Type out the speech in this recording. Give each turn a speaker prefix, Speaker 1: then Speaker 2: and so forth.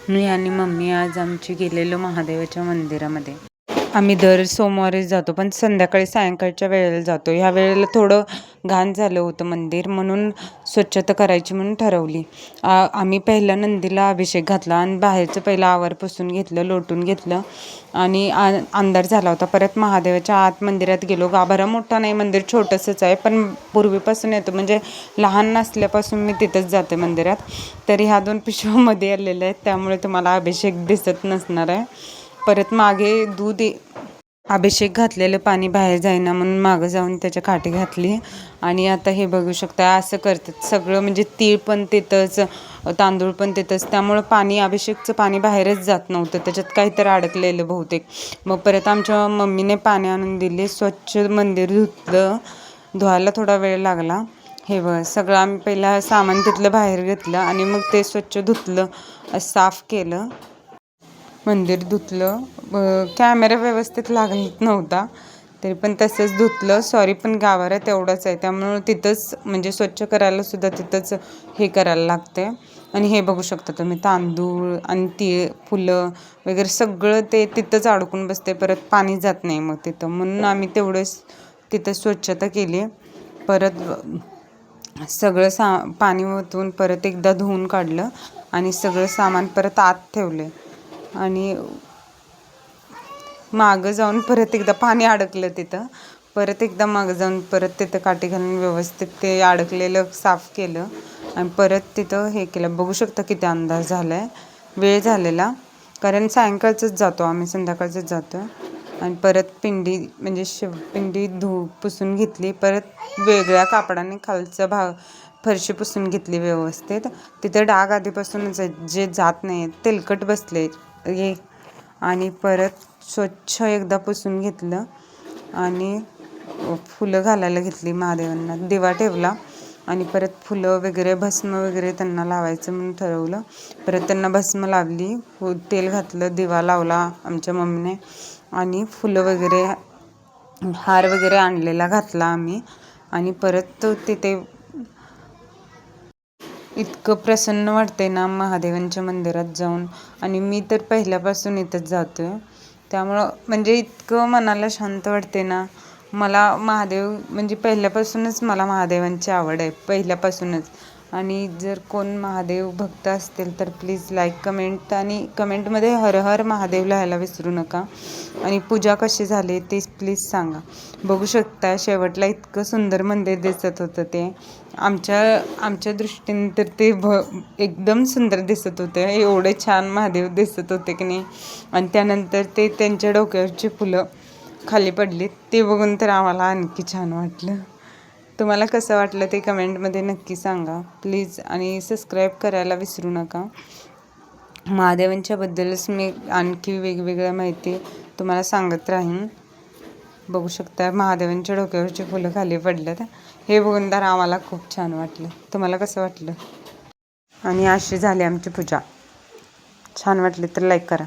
Speaker 1: मी आणि मम्मी आज आमची गेलेलो महादेवाच्या मंदिरामध्ये. आम्ही दर सोमवारी जातो, पण संध्याकाळी सायंकाळच्या वेळेला जातो. ह्या वेळेला थोडं घाण झालं होतं मंदिर, म्हणून स्वच्छता करायची म्हणून ठरवली. आम्ही पहिला नंदीला अभिषेक घातला आणि बाहेरचं पहिलं आवर पुसून घेतलं, लोटून घेतलं आणि अंधार झाला होता. परत महादेवाच्या आत मंदिरात गेलो. गाभारा मोठा नाही, मंदिर छोटंसंच आहे, पण पूर्वीपासून येतो म्हणजे लहान नसल्यापासून मी तिथंच जाते मंदिरात. तरी ह्या 2 पिशव्यामध्ये आलेल्या आहेत, त्यामुळे तुम्हाला अभिषेक दिसत नसणार आहे. परत मागे अभिषेक घातलेलं पाणी बाहेर जाईना म्हणून मागं जाऊन त्याच्या काठी घातली. आणि आता हे बघू शकता असं करतात सगळं, म्हणजे तीळ पण तिथंच, तांदूळ पण तिथंच, त्यामुळं अभिषेकचं पाणी बाहेरच जात नव्हतं, त्याच्यात काहीतरी अडकलेलं बहुतेक. मग परत आमच्या मम्मीने पाणी आणून दिले, स्वच्छ मंदिर धुतलं. धुवायला थोडा वेळ लागला. हे बघ सगळं आम्ही पहिला सामान तिथलं बाहेर घेतलं आणि मग ते स्वच्छ धुतलं, साफ केलं, मंदिर धुतलं. कॅमेरा व्यवस्थित लागत नव्हता, तरी पण तसंच धुतलं. सॉरी, पण गाभारा तेवढाच आहे, त्यामुळं तिथंच म्हणजे स्वच्छ करायला सुद्धा तिथंच हे करायला लागते. आणि हे बघू शकता तुम्ही, तांदूळ आणि फुलं वगैरे सगळं ते तिथंच अडकून बसते, परत पाणी जात नाही मग तिथं, म्हणून आम्ही तेवढंच तिथं स्वच्छता केली. परत सगळं पाणी ओतून परत एकदा धुवून काढलं आणि सगळं सामान परत आत ठेवले. आणि मागं जाऊन परत एकदा पाणी अडकलं तिथं, परत एकदा मागं जाऊन परत तिथं काठी घालून व्यवस्थित ते अडकलेलं साफ केलं आणि परत तिथं हे केलं. बघू शकता किती अंदाज झाला आहे, वेळ झालेला, कारण सायंकाळचंच जातो आम्ही, संध्याकाळचंच जातो. आणि परत पिंडी म्हणजे शिवपिंडी पुसून घेतली. परत वेगळ्या कापडाने खालचा फरशी पुसून घेतली व्यवस्थित. तिथं डाग आधीपासूनच आहेत जे जात नाही आहेत, तेलकट बसले हे. आणि परत स्वच्छ एकदा पुसून घेतलं आणि फुलं घालायला घेतली महादेवांना. दिवा ठेवला आणि परत फुलं वगैरे, भस्म वगैरे त्यांना लावायचं म्हणून ठरवलं. परत त्यांना भस्म लावली, तेल घातलं, दिवा लावला आमच्या मम्मीने आणि फुलं वगैरे, हार वगैरे आणलेला घातला आम्ही. आणि परत तिथे इतकं प्रसन्न वाटते ना महादेवांच्या मंदिरात जाऊन. आणि मी तर पहिल्यापासून इथंच जातो आहे, त्यामुळं म्हणजे इतकं मनाला शांत वाटते ना. मला महादेव म्हणजे पहिल्यापासूनच मला महादेवांची आवड आहे, पहिल्यापासूनच. आणि जर कोण महादेव भक्त असतील तर प्लीज लाईक, कमेंट आणि कमेंटमध्ये हर हर महादेव लिहायला विसरू नका. आणि पूजा कशी झाली ते प्लीज सांगा. बघू शकता शेवटला इतकं सुंदर मंदिर दिसत होतं ते. आमच्या दृष्टीने तर ते एकदम सुंदर दिसत होते, एवढे छान महादेव दिसत होते की नाही. आणि त्यानंतर ते त्यांच्या डोक्यावरची फुलं खाली पडली, ते बघून तर आम्हाला आणखी छान वाटलं. तुम्हाला कसं वाटलं ते कमेंटमध्ये नक्की सांगा प्लीज. आणि सबस्क्राईब करायला विसरू नका. महादेवांच्याबद्दलच मी आणखी वेगवेगळ्या माहिती तुम्हाला सांगत राहीन. बघू शकता महादेवांच्या डोक्यावरची फुलं खाली पडल्यात, हे बघून तर आम्हाला खूप छान वाटलं. तुम्हाला कसं वाटलं? आणि अशी झाली आमची पूजा. छान वाटली तर लाईक करा.